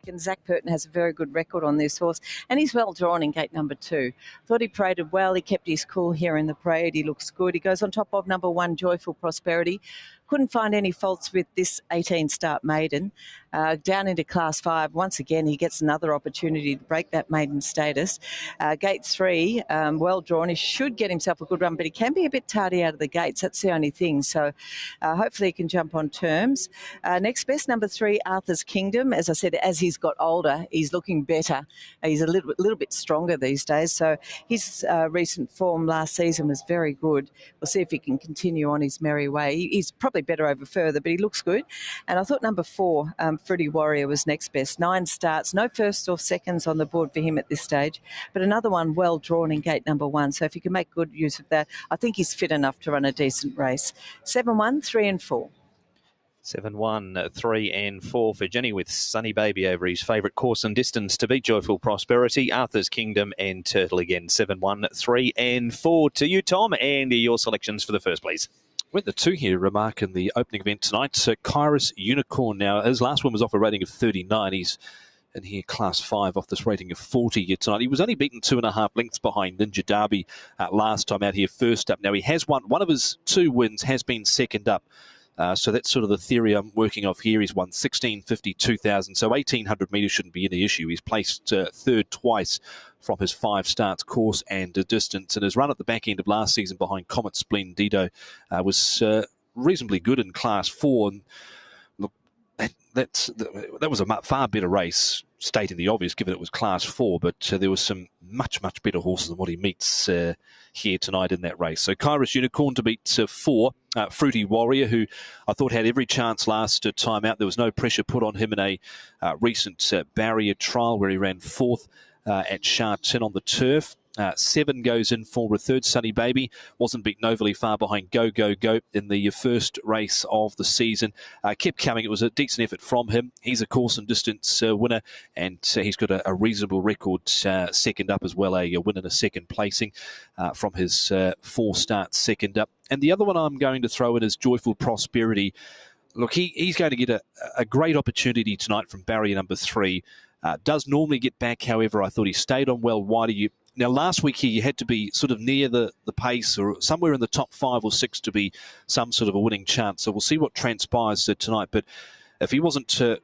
second. Zach Purton has a very good record on this horse, and he's well drawn in gate number 2. Thought he paraded well. He kept his cool here in the parade. He looks good. He goes on top of number 1, Joyful Prosperity. Couldn't find any faults with this 18-start maiden. Down into Class 5, once again, he gets another opportunity to break that maiden status. Gate 3, well drawn. He should get himself a good run, but he can be a bit tardy out of the gates. That's the only thing. So hopefully he can jump on terms. Next best, number 3, Arthur's Kingdom. As I said, as he's got older, he's looking better. He's a little bit stronger these days. So his recent form last season was very good. We'll see if he can continue on his merry way. He's probably better over further, but he looks good. And I thought number 4, Fruity Warrior, was next best. 9 starts, no firsts or seconds on the board for him at this stage, but another one well drawn in gate number 1. So if he can make good use of that, I think he's fit enough to run a decent race. 7-1, 3 and 4. 7-1, 3 and 4 for Jenny, with Sunny Baby over his favourite course and distance to beat Joyful Prosperity, Arthur's Kingdom and Turtle again. 7-1, 3 and 4 to you, Tom, and your selections for the first, please. Went the 2 here, Remark, in the opening event tonight. Kairos Unicorn now. His last one was off a rating of 39. He's in here Class 5 off this rating of 40 here tonight. He was only beaten 2.5 lengths behind Ninja Derby last time out here first up. Now he has won. One of his 2 wins has been second up. So that's sort of the theory I'm working off here. He's won 1650, 2000, so 1800 metres shouldn't be any issue. He's placed third twice from his 5 starts, course and distance. And his run at the back end of last season behind Comet Splendido was reasonably good in Class 4. And look, that was a far better race, stating the obvious, given it was Class 4, but there was some much better horses than what he meets here tonight in that race. So Kairos Unicorn to beat 4, Fruity Warrior, who I thought had every chance last time out. There was no pressure put on him in a recent barrier trial where he ran 4th at Sha Tin on the turf. 7 goes in for a third. Sunny Baby wasn't beaten overly far behind Go Go Go in the first race of the season. Kept coming. It was a decent effort from him. He's a course and distance winner, and he's got a reasonable record second up as well, a win and a second placing from his 4 starts second up. And the other one I'm going to throw in is Joyful Prosperity. Look, he's going to get a great opportunity tonight from barrier number 3. Does normally get back, however, I thought he stayed on well wider. Now, last week here, you had to be sort of near the pace or somewhere in the top 5 or 6 to be some sort of a winning chance. So we'll see what transpires tonight. But if he wasn't to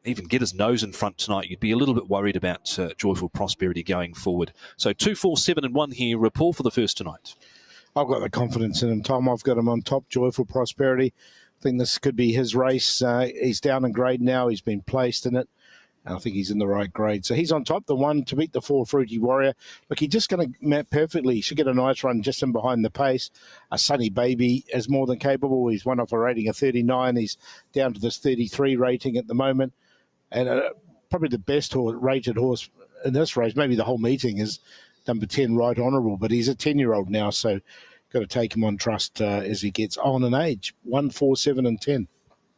even get his nose in front tonight, you'd be a little bit worried about Joyful Prosperity going forward. So 2, 4, 7 and 1 here. Paul for the first tonight. I've got the confidence in him, Tom. I've got him on top, Joyful Prosperity. I think this could be his race. He's down in grade now. He's been placed in it. I think he's in the right grade. So he's on top, the 1 to beat the 4, Fruity Warrior. Look, he's just going to map perfectly. He should get a nice run just in behind the pace. Sunny Baby is more than capable. He's won off a rating of 39. He's down to this 33 rating at the moment. And probably the best rated horse in this race, maybe the whole meeting, is number 10, Right Honourable. But he's a 10-year-old now, so got to take him on trust as he gets on in age. 1, 4, 7 and 10.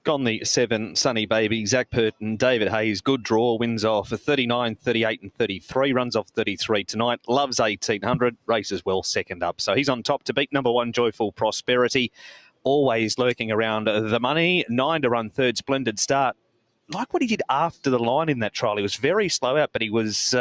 Gone the 7, Sunny Baby, Zach Purton, David Hayes, good draw, wins off 39, 38 and 33, runs off 33 tonight, loves 1800, races well second up. So he's on top to beat number 1, Joyful Prosperity, always lurking around the money. 9 to run third, Splendid Start. Like what he did after the line in that trial, he was very slow out, but he was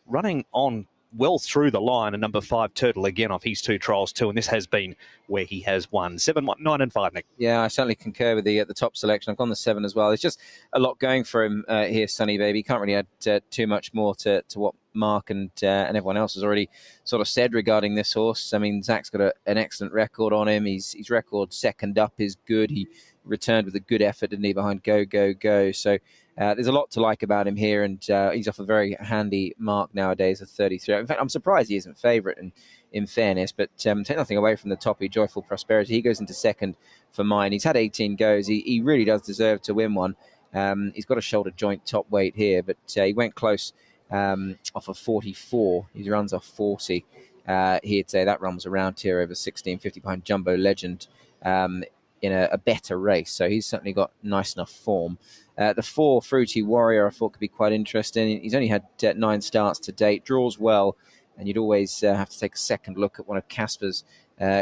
running on well through the line. And number 5, Turtle, again off his 2 trials too, and this has been where he has won. 7, 1, 9 and 5, Nick. Yeah, I certainly concur with the top selection. I've gone the 7 as well. There's just a lot going for him here, Sunny Baby. Can't really add too much more to what Mark and everyone else has already sort of said regarding this horse. I mean, Zach's got an excellent record on him. His record second up is good. He returned with a good effort, didn't he, behind Go Go Go. So there's a lot to like about him here, and he's off a very handy mark nowadays of 33. In fact, I'm surprised he isn't favourite in fairness, but take nothing away from the toppy, Joyful Prosperity. He goes into second for mine. He's had 18 goes. He really does deserve to win one. He's got a shoulder joint top weight here, but he went close off of 44. He runs off 40 here today. That run was around here over 16.50 behind Jumbo Legend in a better race. So he's certainly got nice enough form. The 4, Fruity Warrior, I thought could be quite interesting. He's only had 9 starts to date, draws well, and you'd always have to take a second look at one of Casper's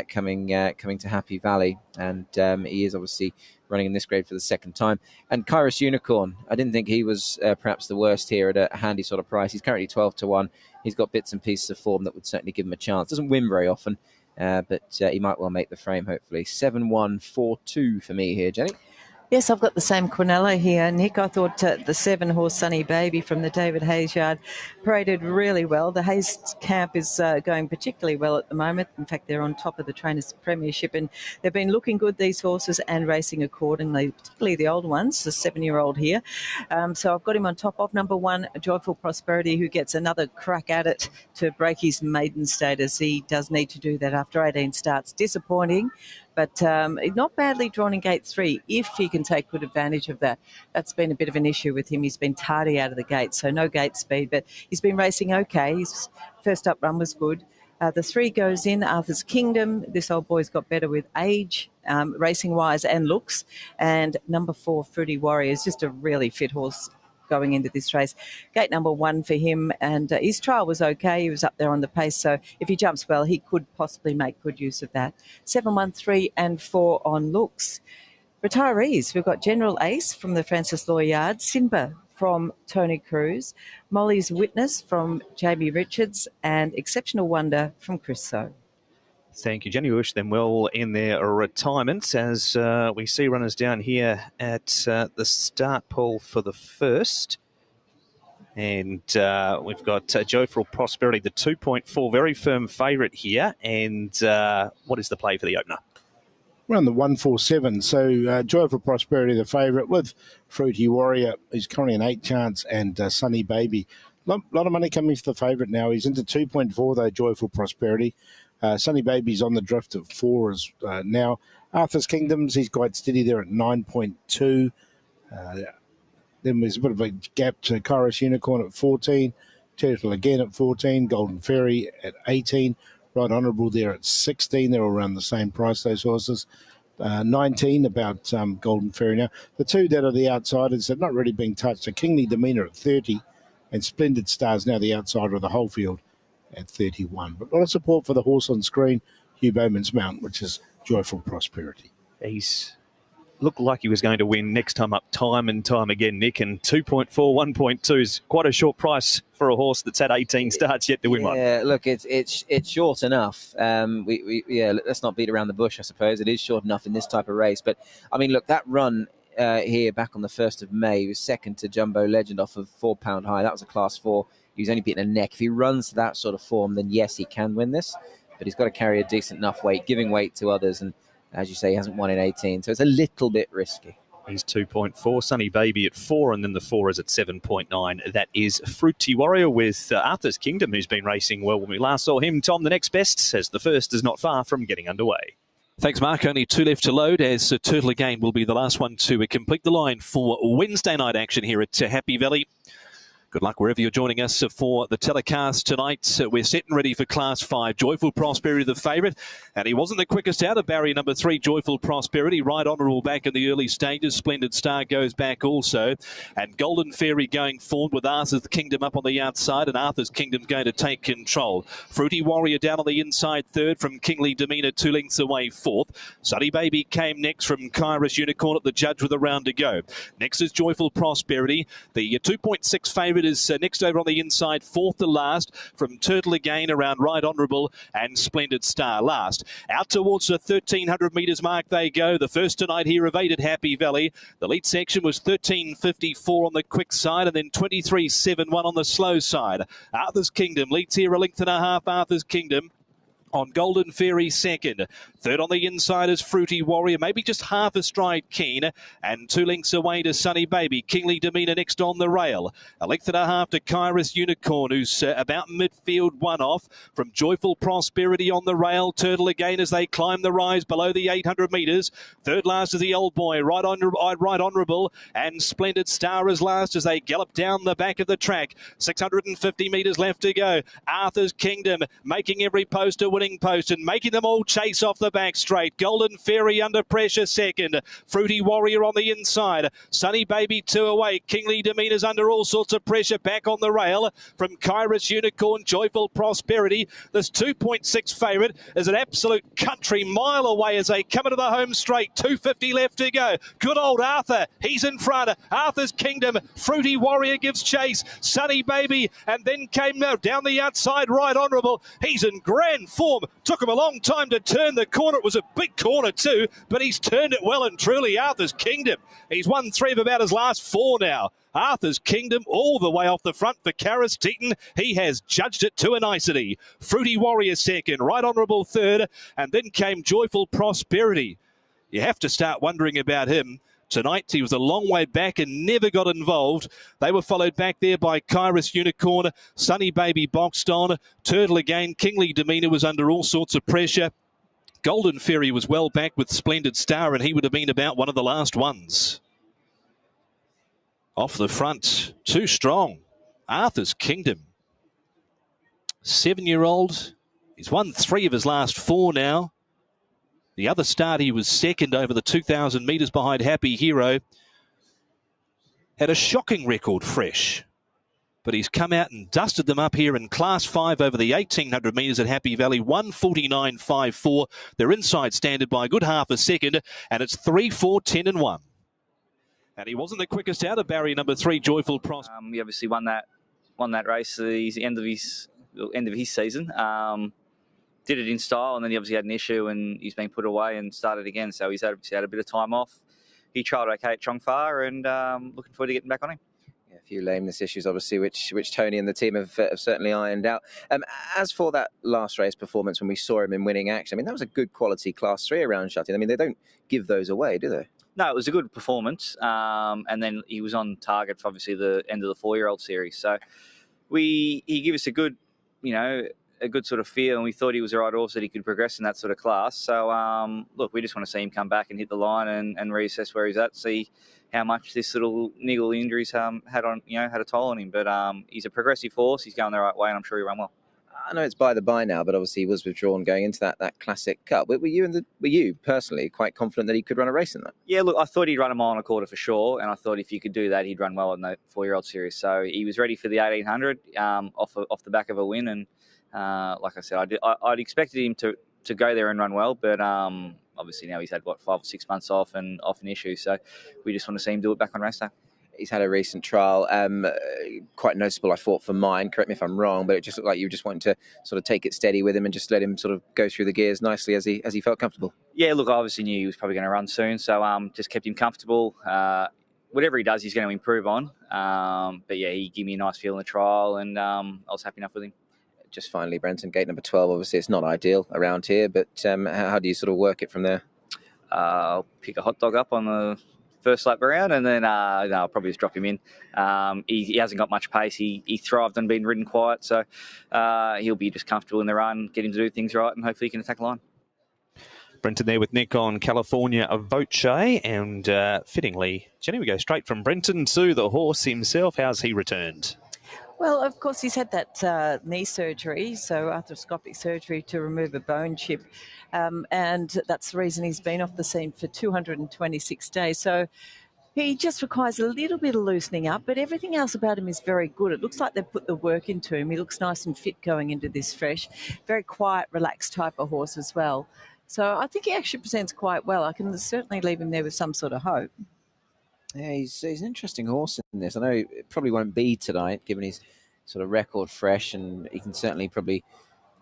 coming to Happy Valley. And he is obviously running in this grade for the second time. And Kairos Unicorn, I didn't think he was perhaps the worst here at a handy sort of price. He's currently 12-1. He's got bits and pieces of form that would certainly give him a chance. Doesn't win very often, but he might well make the frame, hopefully. 7-1-4-2 for me here, Jenny. Yes, I've got the same Quinella here, Nick. I thought the 7-horse Sunny Baby from the David Hayes yard paraded really well. The Hayes camp is going particularly well at the moment. In fact, they're on top of the Trainers' Premiership, and they've been looking good, these horses, and racing accordingly, particularly the old ones, the 7-year-old here. So I've got him on top of number 1, Joyful Prosperity, who gets another crack at it to break his maiden status. He does need to do that after 18 starts. Disappointing, but not badly drawn in gate 3 if he can take good advantage of that. That's been a bit of an issue with him. He's been tardy out of the gate, so no gate speed, but he's been racing okay. His first up run was good. The 3 goes in, Arthur's Kingdom. This old boy's got better with age, racing-wise and looks. And number 4, Fruity Warrior, is just a really fit horse going into this race. Gate number 1 for him, and his trial was okay. He was up there on the pace, so if he jumps well, he could possibly make good use of that. 7, 1, 3 and 4 on looks. Retirees, we've got General Ace from the Francis Law Yard, Simba from Tony Cruz, Molly's Witness from Jamie Richards, and Exceptional Wonder from Chris So. Thank you, Jenny. We wish them well in their retirement as we see runners down here at the start pool for the first. And we've got Joyful Prosperity, the 2.4, very firm favourite here. And what is the play for the opener? Around the 147. So Joyful Prosperity, the favourite, with Fruity Warrior. He's currently an 8 chance, and Sunny Baby. A lot of money coming for the favourite now. He's into 2.4 though, Joyful Prosperity. Sunny Baby's on the drift at 4 now. Arthur's Kingdoms, he's quite steady there at 9.2. Then there's a bit of a gap to Kairos Unicorn at 14. Turtle again at 14. Golden Fairy at 18. Right Honourable there at 16. They're all around the same price, those horses. 19 about Golden Fairy now. The 2 that are the outsiders have not really been touched are Kingly Demeanor at 30 and Splendid Stars now the outsider of the whole field at 31. But a lot of support for the horse on screen, Hugh Bowman's mount, which is Joyful Prosperity. He's looked like he was going to win next time up time and time again, Nick, and 2.4, 1.2 is quite a short price for a horse that's had 18 starts yet to win one. Yeah, look, it's short enough. Let's not beat around the bush, I suppose. It is short enough in this type of race. But, I mean, look, that run here back on the 1st of May, he was second to Jumbo Legend off of £4 high. That was a class 4. He was only beaten a neck. If he runs to that sort of form, then yes, he can win this. But he's got to carry a decent enough weight, giving weight to others. And as you say, he hasn't won in 18. So it's a little bit risky. He's 2.4, Sunny Baby at 4, and then the 4 is at 7.9. That is Fruity Warrior with Arthur's Kingdom, who's been racing well when we last saw him. Tom, the next best, says the first is not far from getting underway. Thanks, Mark. Only 2 left to load as Turtle again will be the last one to complete the line for Wednesday night action here at Happy Valley. Good luck wherever you're joining us for the telecast tonight. We're set and ready for Class 5. Joyful Prosperity, the favourite. And he wasn't the quickest out of barrier number 3, Joyful Prosperity. Right Honourable back in the early stages. Splendid Star goes back also. And Golden Fairy going forward with Arthur's Kingdom up on the outside. And Arthur's Kingdom going to take control. Fruity Warrior down on the inside third from Kingly Demeanor 2 lengths away fourth. Sunny Baby came next from Kairos Unicorn at the judge with a round to go. Next is Joyful Prosperity. The 2.6 favourite is next over on the inside, fourth to last from Turtle again around Right Honourable and Splendid Star last. Out towards the 1,300 metres mark they go. The first tonight here of 8 at Happy Valley. The lead section was 13.54 on the quick side and then 23.71 on the slow side. Arthur's Kingdom leads here a length and a half. Arthur's Kingdom on Golden Fairy second. Third on the inside is Fruity Warrior, maybe just half a stride keen, and 2 lengths away to Sunny Baby. Kingly Demeanor next on the rail. A length and a half to Kairos Unicorn, who's about midfield, 1 off from Joyful Prosperity on the rail. Turtle again as they climb the rise below the 800 metres. Third last is the old boy, Right Honourable, and Splendid Star is last as they gallop down the back of the track. 650 metres left to go. Arthur's Kingdom making every poster winning winning post and making them all chase off the back straight. Golden Fairy under pressure second. Fruity Warrior on the inside. Sunny Baby 2 away. Kingly Demeanor's under all sorts of pressure back on the rail from Kairos Unicorn. Joyful Prosperity. This 2.6 favourite is an absolute country mile away as they come into the home straight. 250 left to go. Good old Arthur. He's in front. Arthur's Kingdom. Fruity Warrior gives chase. Sunny Baby. And then came down the outside. Right Honourable. He's in grand form. Took him a long time to turn the corner. It was a big corner too, but he's turned it well and truly. Arthur's Kingdom. He's won 3 of about his last 4 now. Arthur's Kingdom all the way off the front for Karis Teton. He has judged it to a nicety. Fruity Warrior second, Right Honourable third, and then came Joyful Prosperity. You have to start wondering about him. Tonight, he was a long way back and never got involved. They were followed back there by Kairos Unicorn, Sunny Baby boxed on, Turtle again. Kingly Demeanor was under all sorts of pressure. Golden Fairy was well back with Splendid Star, and he would have been about one of the last ones. Off the front, too strong. Arthur's Kingdom. 7-year-old. He's won 3 of his last 4 now. The other start, he was second over the 2,000 metres behind Happy Hero. Had a shocking record fresh. But he's come out and dusted them up here in Class 5 over the 1,800 metres at Happy Valley. 1:49.54. They're inside standard by a good half a second. And it's 3, 4, 10 and 1. And he wasn't the quickest out of barrier number 3, Joyful Prosperity. He obviously won that race at the end of his season. Did it in style, and then he obviously had an issue, and he's been put away and started again. So he's had a bit of time off. He trialled okay at Chongfa, and looking forward to getting back on him. Yeah, a few lameness issues, obviously, which Tony and the team have certainly ironed out. As for that last race performance, when we saw him in winning action, I mean, that was a good quality Class 3 around shutting. I mean, they don't give those away, do they? No, it was a good performance, and then he was on target for obviously the end of the 4-year-old series. So he gave us a good sort of feel, and we thought he was the right horse that he could progress in that sort of class. So look, we just want to see him come back and hit the line and reassess where he's at, see how much this little niggle injuries had a toll on him. But he's a progressive horse. He's going the right way, and I'm sure he'll run well. I know it's by the by now, but obviously he was withdrawn going into that Classic Cup. Were you personally quite confident that he could run a race in that? Yeah, look, I thought he'd run a mile and a quarter for sure, and I thought if you could do that, he'd run well in the 4-year-old series. So he was ready for the 1,800 off the back of a win, and like I said, I'd expected him to go there and run well, but obviously now he's had 5 or 6 months off an issue, so we just want to see him do it back on race day. He's had a recent trial, quite noticeable, I thought, for mine. Correct me if I'm wrong, but it just looked like you just wanted to sort of take it steady with him and just let him sort of go through the gears nicely as he felt comfortable. Yeah, look, I obviously knew he was probably going to run soon, so just kept him comfortable. Whatever he does, he's going to improve on. But yeah, he gave me a nice feel in the trial, and I was happy enough with him. Just finally, Brenton, gate number 12, obviously it's not ideal around here, but how do you sort of work it from there? I'll pick a hot dog up on the first lap around, and then I'll probably just drop him in. He hasn't got much pace. He thrived on being ridden quiet, so he'll be just comfortable in the run, get him to do things right, and hopefully he can attack the line. Brenton there with Nick on California Voce, and fittingly, Jenny, we go straight from Brenton to the horse himself. How's he returned? Well, of course, he's had that knee surgery, so arthroscopic surgery to remove a bone chip, and that's the reason he's been off the scene for 226 days. So he just requires a little bit of loosening up, but everything else about him is very good. It looks like they've put the work into him. He looks nice and fit going into this fresh. Very quiet, relaxed type of horse as well. So I think he actually presents quite well. I can certainly leave him there with some sort of hope. Yeah, he's an interesting horse in this. I know it probably won't be tonight, given his sort of record fresh, and he can certainly probably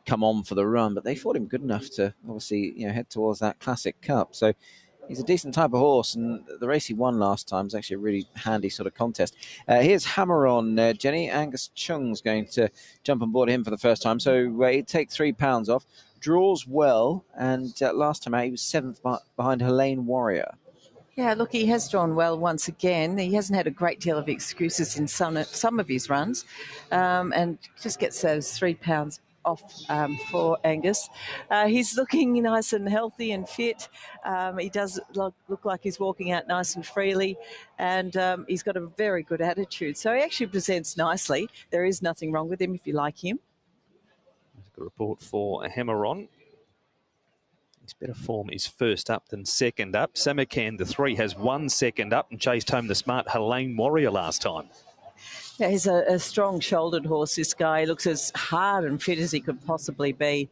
come on for the run, but they thought him good enough to obviously head towards that Classic Cup. So he's a decent type of horse, and the race he won last time is actually a really handy sort of contest. Here's Hammer On, Jenny. Angus Chung's going to jump on board him for the first time, so he'd take £3 off. Draws well, and last time out he was 7th behind Helene Warrior. Yeah, look, he has drawn well once again. He hasn't had a great deal of excuses in some of his runs, and just gets those £3 off for Angus. He's looking nice and healthy and fit. He does look like he's walking out nice and freely, and he's got a very good attitude. So he actually presents nicely. There is nothing wrong with him if you like him. Good report for Hammeron. His better form is first up than second up. Samarkand, the 3, has 1 second up and chased home the smart Helene Warrior last time. Yeah, he's a strong-shouldered horse, this guy. He looks as hard and fit as he could possibly be.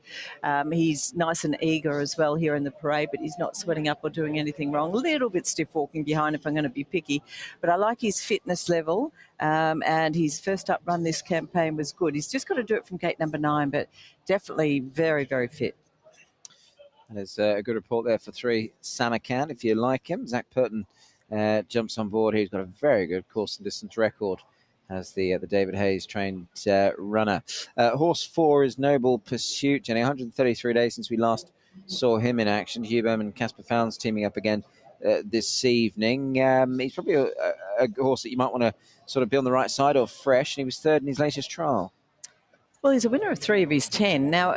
He's nice and eager as well here in the parade, but he's not sweating up or doing anything wrong. A little bit stiff walking behind if I'm going to be picky. But I like his fitness level, and his first up run this campaign was good. He's just got to do it from gate number 9, but definitely very, very fit. There's a good report there for 3, Samarkand, if you like him. Zach Purton jumps on board. He's got a very good course and distance record as the David Hayes trained runner. Horse 4 is Noble Pursuit. Jenny, 133 days since we last saw him in action. Hugh Bowman and Casper Founds teaming up again this evening. He's probably a horse that you might want to sort of be on the right side of fresh, and he was 3rd in his latest trial. Well, he's a winner of 3 of his 10. Now,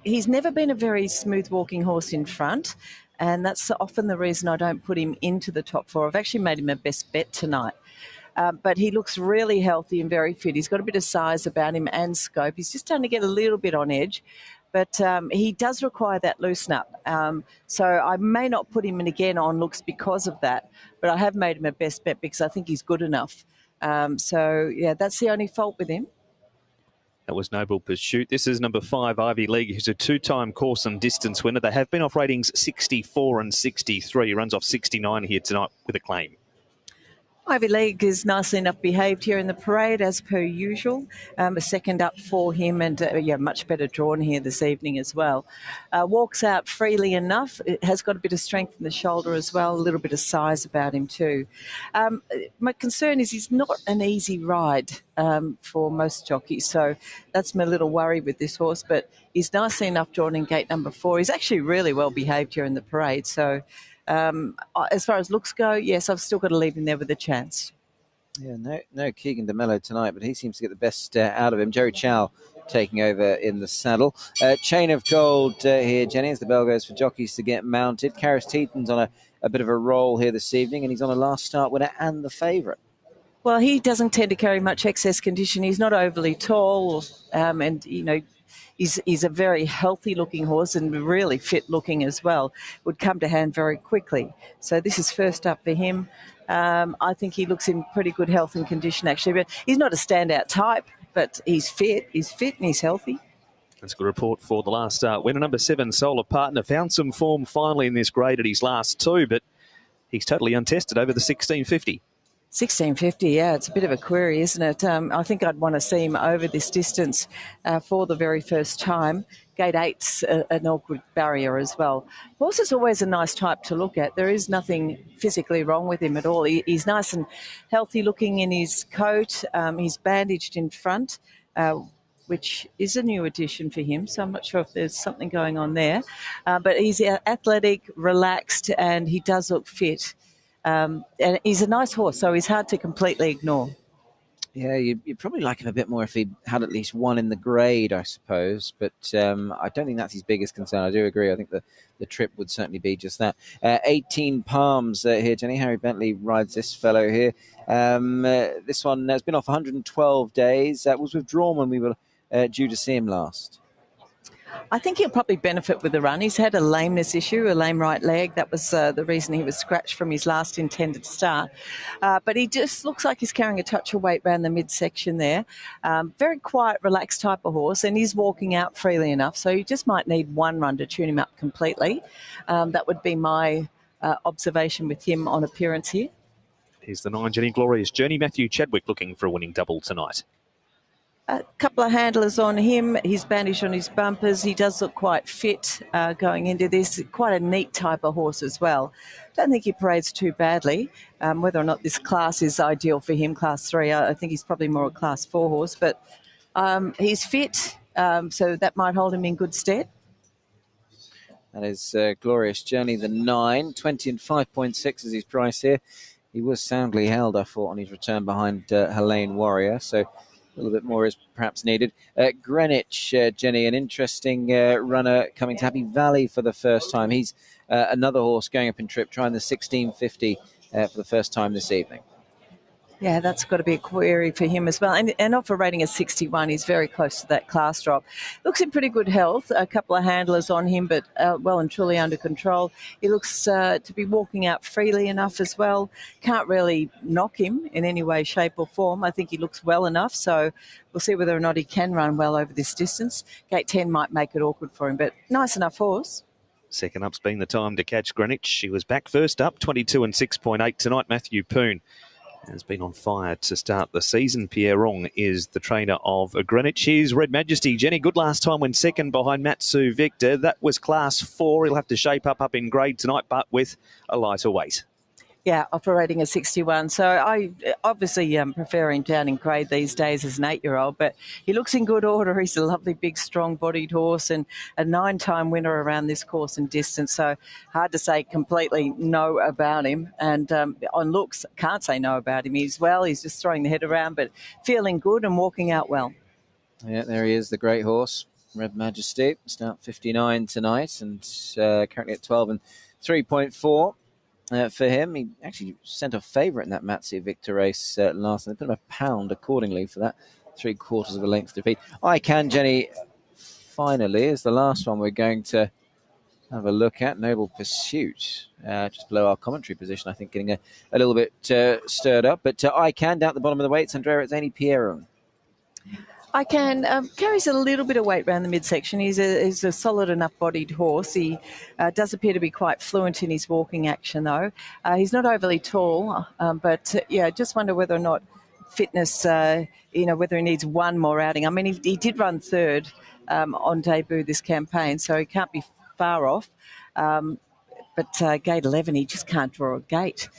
he's never been a very smooth-walking horse in front, and that's often the reason I don't put him into the top 4. I've actually made him a best bet tonight. But he looks really healthy and very fit. He's got a bit of size about him and scope. He's just starting to get a little bit on edge, but he does require that loosen up. So I may not put him in again on looks because of that, but I have made him a best bet because I think he's good enough. So, yeah, that's the only fault with him. That was Noble Pursuit. This is number 5, Ivy League, who's a 2-time course and distance winner. They have been off ratings 64 and 63. He runs off 69 here tonight with a claim. Ivy League is nicely enough behaved here in the parade, as per usual. A second up for him, and much better drawn here this evening as well. Walks out freely enough. It has got a bit of strength in the shoulder as well, a little bit of size about him too. My concern is he's not an easy ride for most jockeys, so that's my little worry with this horse, but he's nicely enough drawn in gate number 4. He's actually really well behaved here in the parade, so as far as looks go, yes, I've still got to leave him there with a chance. Yeah, no Keegan DeMello tonight, but he seems to get the best out of him. Jerry Chow taking over in the saddle. Chain of Gold here, Jenny, as the bell goes for jockeys to get mounted. Karis Teaton's on a bit of a roll here this evening, and he's on a last start winner and the favourite. Well, he doesn't tend to carry much excess condition. He's not overly tall, and, he's a very healthy-looking horse and really fit-looking as well. Would come to hand very quickly. So this is first up for him. I think he looks in pretty good health and condition, actually. But he's not a standout type, but he's fit. He's fit and he's healthy. That's a good report for the last start. Winner number 7, Solar Partner, found some form finally in this grade at his last 2, but he's totally untested over the 1650. 1650, yeah, it's a bit of a query, isn't it? I think I'd want to see him over this distance for the very first time. Gate 8's an awkward barrier as well. Horse is always a nice type to look at. There is nothing physically wrong with him at all. He's nice and healthy looking in his coat. He's bandaged in front, which is a new addition for him, so I'm not sure if there's something going on there. But he's athletic, relaxed, and he does look fit. And he's a nice horse, so he's hard to completely ignore. Yeah, you'd probably like him a bit more if he had at least 1 in the grade, I suppose. But I don't think that's his biggest concern. I do agree. I think the trip would certainly be just that. 18 Palms here, Jenny. Harry Bentley rides this fellow here. This one has been off 112 days. Was withdrawn when we were due to see him last. I think he'll probably benefit with the run. He's had a lameness issue, a lame right leg. That was the reason he was scratched from his last intended start. But he just looks like he's carrying a touch of weight around the midsection there. Very quiet, relaxed type of horse, and he's walking out freely enough. So you just might need 1 run to tune him up completely. That would be my observation with him on appearance here. Here's the 9, Jenny Glorious Journey. Matthew Chadwick looking for a winning double tonight. A couple of handlers on him. He's bandaged on his bumpers. He does look quite fit going into this. Quite a neat type of horse as well. Don't think he parades too badly. Whether or not this class is ideal for him, Class 3, I think he's probably more a Class 4 horse. But he's fit, so that might hold him in good stead. That is Glorious Journey, the 9. 20 and 5.6 is his price here. He was soundly held, I thought, on his return behind Helene Warrior. So a little bit more is perhaps needed. Greenwich, Jenny, an interesting runner coming to Happy Valley for the first time. He's another horse going up in trip, trying the 1650 for the first time this evening. Yeah, that's got to be a query for him as well. And offer rating of 61, he's very close to that class drop. Looks in pretty good health. A couple of handlers on him, but well and truly under control. He looks to be walking out freely enough as well. Can't really knock him in any way, shape or form. I think he looks well enough, so we'll see whether or not he can run well over this distance. Gate 10 might make it awkward for him, but nice enough horse. Second up's been the time to catch Greenwich. She was back first up, 22 and 6.8 tonight. Matthew Poon has been on fire to start the season. Pierre Wrong is the trainer of Greenwich. Here's Red Majesty. Jenny, good last time when second behind Matsu Victor. That was class 4. He'll have to shape up in grade tonight, but with a lighter weight. Yeah, operating a 61. So I obviously prefer him down in grade these days as an 8-year-old, but he looks in good order. He's a lovely, big, strong-bodied horse and a 9-time winner around this course and distance. So hard to say completely no about him. And on looks, can't say no about him. He's just throwing the head around, but feeling good and walking out well. Yeah, there he is, the great horse, Red Majesty. Start 59 tonight and currently at 12 and 3.4. For him, he actually sent a favourite in that Matsu Victor race last night. They put him £1 accordingly for that 3/4 of a length defeat. I Can, Jenny, finally, is the last one we're going to have a look at. Noble Pursuit, just below our commentary position, I think, getting a little bit stirred up. But I Can, down at the bottom of the weights, Andrea, it's Annie Pierre. I Can carries a little bit of weight around the midsection. He's a solid enough bodied horse. He does appear to be quite fluent in his walking action, though. He's not overly tall, but just wonder whether or not fitness, whether he needs one more outing. I mean, he did run third on debut this campaign, so he can't be far off. But gate 11, he just can't draw a gate.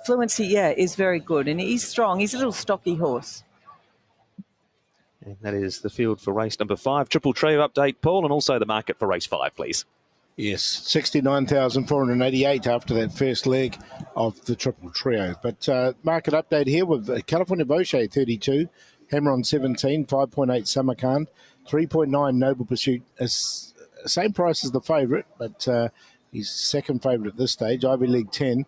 Fluency, is very good, and he's strong. He's a little stocky horse. And that is the field for race number 5. Triple Trio update, Paul, and also the market for race 5, please. Yes, 69,488 after that first leg of the Triple Trio. But market update here with California Boche 32, Hammer on 17, 5.8 Samarkand, 3.9 Noble Pursuit. Same price as the favourite, but he's second favourite at this stage. Ivy League 10.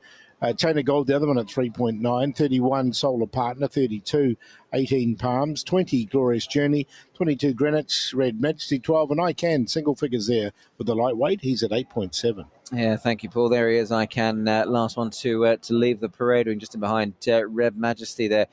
Chain of Gold, the other one at 3.9, 31 Solar Partner, 32 18 Palms, 20 Glorious Journey, 22 Greenwich, Red Majesty, 12, and I Can, single figures there with the lightweight. He's at 8.7. Yeah, thank you, Paul. There he is. I Can, last one to leave the parade ring, just in behind Red Majesty there.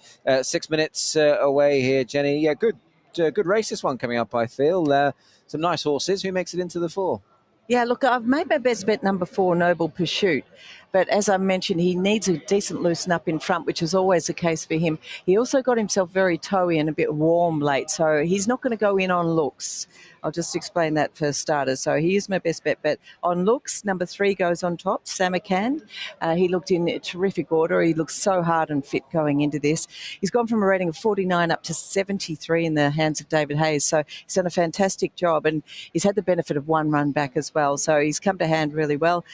6 minutes away here, Jenny. Yeah, good race this one coming up, I feel. Some nice horses. Who makes it into the 4? Yeah, look, I've made my best bet number 4, Noble Pursuit. But as I mentioned, he needs a decent loosen up in front, which is always the case for him. He also got himself very toey and a bit warm late, so he's not going to go in on looks. I'll just explain that for starters. So he is my best bet. But on looks, number 3 goes on top, Samarkand. He looked in terrific order. He looks so hard and fit going into this. He's gone from a rating of 49 up to 73 in the hands of David Hayes. So he's done a fantastic job, and he's had the benefit of one run back as well. So he's come to hand really well.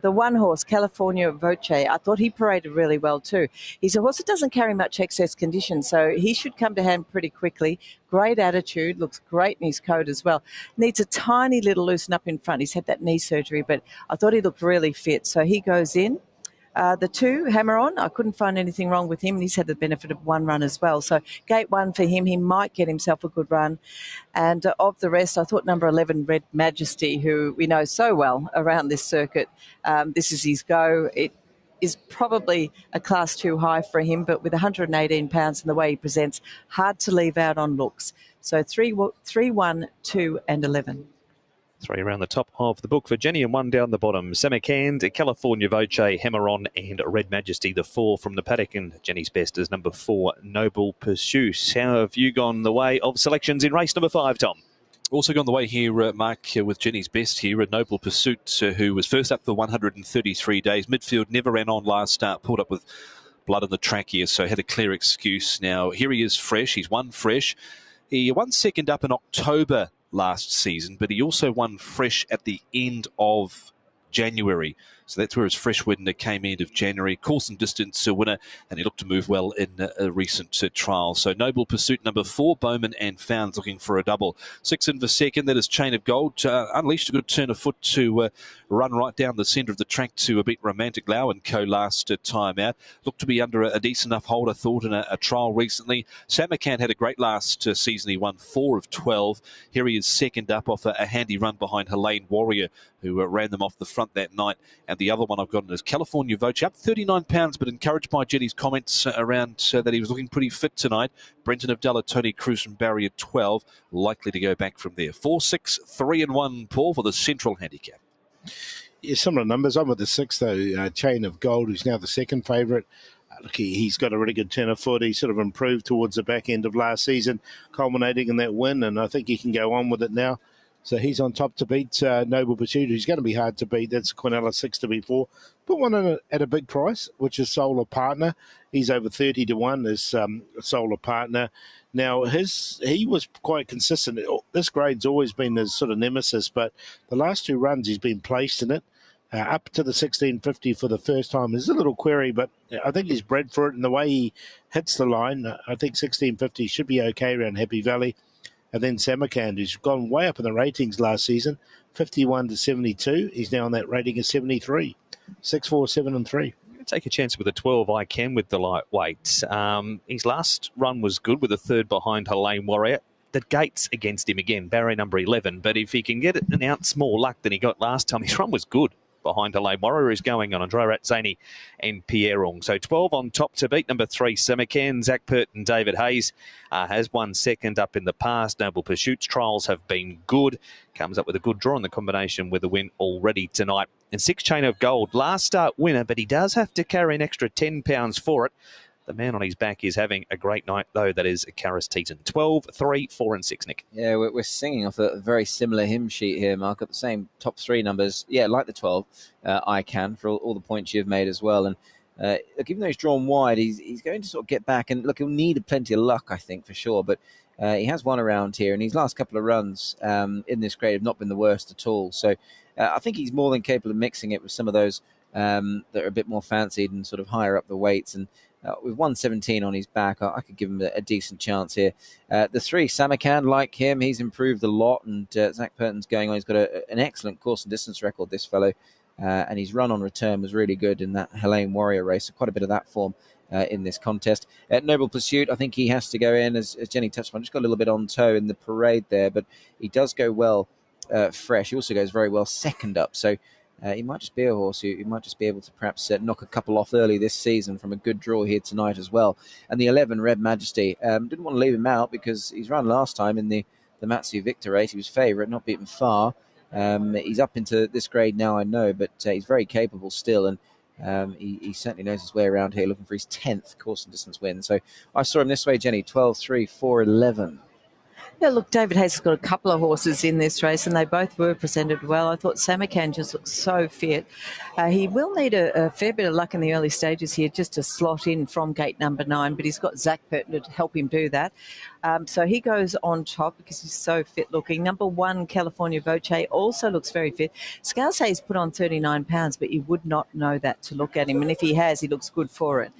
The one horse, California Voce, I thought he paraded really well too. He's a horse that doesn't carry much excess condition, so he should come to hand pretty quickly. Great attitude, looks great in his coat as well. Needs a tiny little loosen up in front. He's had that knee surgery, but I thought he looked really fit. So he goes in. The 2, Hammer On, I couldn't find anything wrong with him, and he's had the benefit of one run as well. So gate 1 for him, he might get himself a good run. And of the rest, I thought number 11, Red Majesty, who we know so well around this circuit, this is his go. It is probably a class too high for him, but with 118 pounds and the way he presents, hard to leave out on looks. So 3, 1, 2 and 11. 3 around the top of the book for Jenny and 1 down the bottom. Samarkand, California Voce, Hammer On and Red Majesty, the 4 from the paddock. And Jenny's best is number 4, Noble Pursuit. How have you gone the way of selections in race number 5, Tom? Also gone the way here, Mark, with Jenny's best here, a Noble Pursuit, who was first up for 133 days. Midfield never ran on last start, pulled up with blood in the trachea, so had a clear excuse. Now, here he is fresh. He's won fresh. He won second up in October last season, but he also won fresh at the end of January. So that's where his fresh win came end of January. Course and distance winner, and he looked to move well in a recent trial. So Noble Pursuit number 4, Bowman and Founds looking for a double. 6 in for second, that is Chain of Gold. Unleashed a good turn of foot to run right down the centre of the track to beat Romantic Lau and co last time out. Looked to be under a decent enough hold, I thought, in a trial recently. Samarkand had a great last season. He won 4 of 12. Here he is second up off a handy run behind Helene Warrior, who ran them off the front that night. And the other one I've got is California Voce, up 39 pounds, but encouraged by Jenny's comments around that he was looking pretty fit tonight. Brenton of Della, Tony Cruz from Barrier 12, likely to go back from there. 4, 6, 3 and 1, Paul, for the central handicap. Yeah, similar numbers. I'm with the 6, though. Chain of Gold, who's now the second favourite. Look, he's got a really good turn of foot. He sort of improved towards the back end of last season, culminating in that win, and I think he can go on with it now. So he's on top to beat Noble Pursuit, who's going to be hard to beat. That's Quinella 6 to beat 4. Put one in at a big price, which is Solar Partner. He's over 30 to 1 as Solar Partner. Now, he was quite consistent. This grade's always been his sort of nemesis, but the last 2 runs he's been placed in it. Up to the 1650 for the first time. There's a little query, but I think he's bred for it. And the way he hits the line, I think 1650 should be okay around Happy Valley. And then Samarkand, who's gone way up in the ratings last season, 51 to 72. He's now on that rating of 73. 6, 4, 7 and 3. Take a chance with a 12, I can, with the lightweight. His last run was good with a third behind Helene Warrior. The gate's against him again, barrier number 11. But if he can get an ounce more luck than he got last time, his run was good behind Helene Warrior, is going on Andrea Razzani and Pierre Ong. So 12 on top to beat number 3, Samarkand. Zach Pert and David Hayes has won second up in the past. Noble Pursuit's trials have been good. Comes up with a good draw in the combination with a win already tonight. And 6, Chain of Gold, last start winner, but he does have to carry an extra £10 for it. The man on his back is having a great night, though. That is Karis Teeton. 12, 3, 4 and 6, Nick. Yeah, we're singing off a very similar hymn sheet here, Mark. Got the same top 3 numbers. Yeah, like the 12, I can, for all the points you've made as well. And look, even though he's drawn wide, he's going to sort of get back. And look, he'll need plenty of luck, I think, for sure. But he has won around here. And his last couple of runs in this grade have not been the worst at all. So I think he's more than capable of mixing it with some of those that are a bit more fancied and sort of higher up the weights. And with 117 on his back, I could give him a decent chance here. The 3, Samarkand, like him, he's improved a lot, and Zach Purton's going on. He's got an excellent course and distance record, this fellow, and his run on return was really good in that Helene Warrior race, so quite a bit of that form in this contest. At Noble Pursuit, I think he has to go in, as Jenny touched on, just got a little bit on toe in the parade there, but he does go well fresh. He also goes very well second up, so he might just be a horse who might just be able to perhaps knock a couple off early this season from a good draw here tonight as well. And the 11, Red Majesty, didn't want to leave him out because he's run last time in the Matsu Victor race. He was favourite, not beaten far. He's up into this grade now, I know, but he's very capable still, and he certainly knows his way around here, looking for his 10th course and distance win. So I saw him this way, Jenny, 12, 3, 4, 11. Yeah, look, David Hayes has got a couple of horses in this race, and they both were presented well. I thought Samarkand just looked so fit. He will need a fair bit of luck in the early stages here just to slot in from gate number 9, but he's got Zach Purton to help him do that. So he goes on top because he's so fit looking. Number 1, California Voce, also looks very fit. Scales say he's put on 39 pounds, but you would not know that to look at him. And if he has, he looks good for it.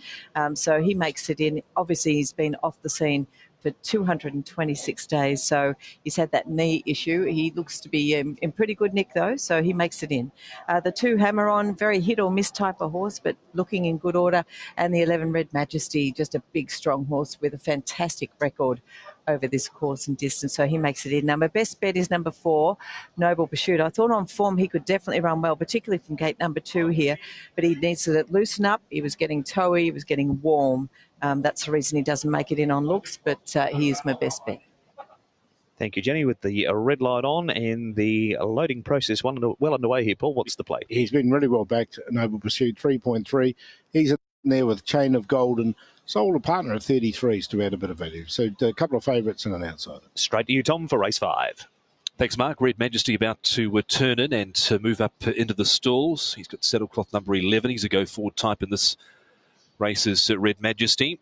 So he makes it in. Obviously, he's been off the scene for 226 days, so he's had that knee issue. He looks to be in pretty good nick, though, so he makes it in. The 2, Hammer On, very hit or miss type of horse, but looking in good order. And the 11, Red Majesty, just a big, strong horse with a fantastic record over this course and distance, so he makes it in. Now, my best bet is number 4, Noble Pursuit. I thought on form he could definitely run well, particularly from gate number 2 here, but he needs to loosen up. He was getting toey, he was getting warm. That's the reason he doesn't make it in on looks, but he is my best bet. Thank you, Jenny, with the red light on and the loading process well underway here. Paul, what's the play? He's been really well backed, Noble Pursuit, 3.3. He's in there with Chain of Gold and Solar Partner at 33s to add a bit of value. So a couple of favourites and an outsider. Straight to you, Tom, for race 5. Thanks, Mark. Red Majesty about to turn in and to move up into the stalls. He's got saddlecloth number 11. He's a go-forward type in this race is Red Majesty.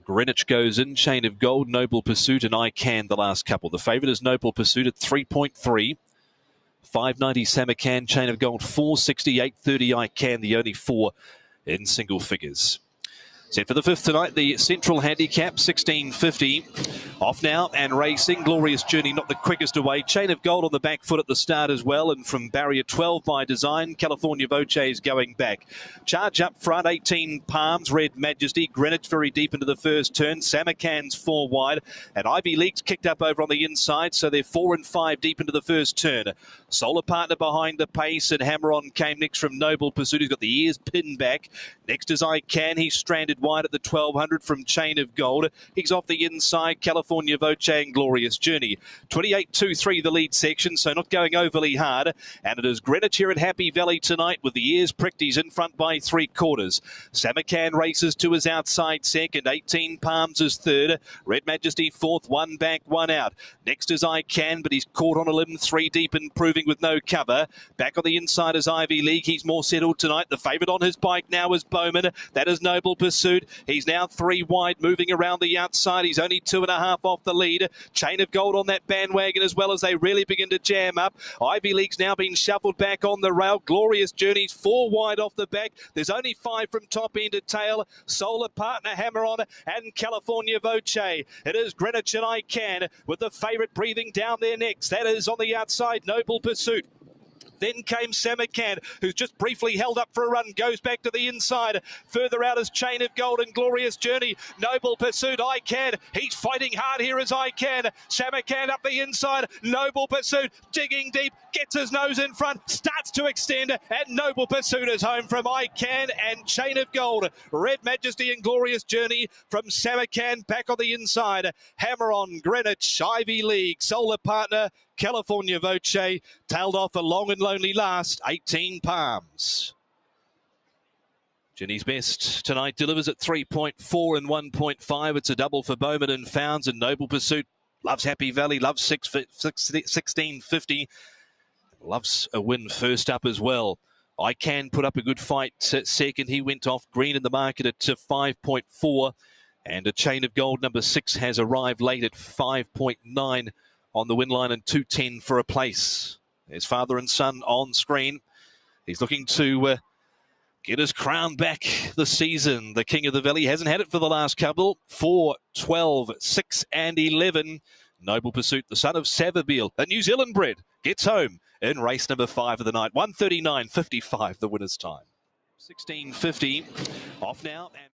Greenwich goes in, Chain of Gold, Noble Pursuit, and I Can the last couple. The favourite is Noble Pursuit at 3.3. 590 Samarkand, Chain of Gold 468.30 I Can, the only four in single figures. Set for the fifth tonight, the Central Handicap, 1650. Off now and racing. Glorious Journey, not the quickest away. Chain of Gold on the back foot at the start as well. And from barrier 12 by design, California Voce is going back. Charge up front, 18 Palms, Red Majesty. Greenwich very deep into the first turn. Samarkand's 4 wide. And Ivy League's kicked up over on the inside, so they're 4 and 5 deep into the first turn. Solar Partner behind the pace, and Hammer On came next from Noble Pursuit. He's got the ears pinned back. Next is I Can. He's stranded wide at the 1200 from Chain of Gold. He's off the inside, California Voce and Glorious Journey. 28.23 the lead section, so not going overly hard. And it is Greenwich here at Happy Valley tonight with the ears pricked. He's in front by 3/4. Samarkand races to his outside second. 18 Palms is third. Red Majesty fourth, 1 back, 1 out. Next is I Can, but he's caught on a limb, 3 deep, improving with no cover. Back on the inside is Ivy League. He's more settled tonight. The favourite on his bike now is Bowman. That is Noble Pursuit. He's now 3 wide, moving around the outside. He's only 2.5 off the lead. Chain of Gold on that bandwagon as well as they really begin to jam up. Ivy League's now been shuffled back on the rail. Glorious Journey's 4 wide off the back. There's only 5 from top end to tail. Solar Partner, Hammer On, and California Voce. It is Greenwich and I Can with the favourite breathing down their necks. That is on the outside, Noble Pursuit. Then came Samarkand, who's just briefly held up for a run, goes back to the inside. Further out is Chain of Gold and Glorious Journey. Noble Pursuit, I Can. He's fighting hard here as I Can. Samarkand up the inside. Noble Pursuit digging deep, gets his nose in front, starts to extend, and Noble Pursuit is home from I Can and Chain of Gold. Red Majesty and Glorious Journey from Samarkand back on the inside. Hammer On, Greenwich, Ivy League, Solar Partner, California Voce, tailed off a long and lonely last, 18 Palms. Jenny's Best tonight delivers at 3.4 and 1.5. It's a double for Bowman and Founds, and Noble Pursuit loves Happy Valley, loves 1650, loves a win first up as well. I Can put up a good fight second. He went off green in the market at 5.4, and a Chain of Gold number 6 has arrived late at 5.9 on the win line and 2.10 for a place. There's father and son on screen. He's looking to get his crown back this season. The King of the Valley hasn't had it for the last couple. 4, 12, 6 and 11. Noble Pursuit, the son of Savabeel, a New Zealand bred, gets home in race number 5 of the night. 1:39.55 the winner's time. 16:50 off now. And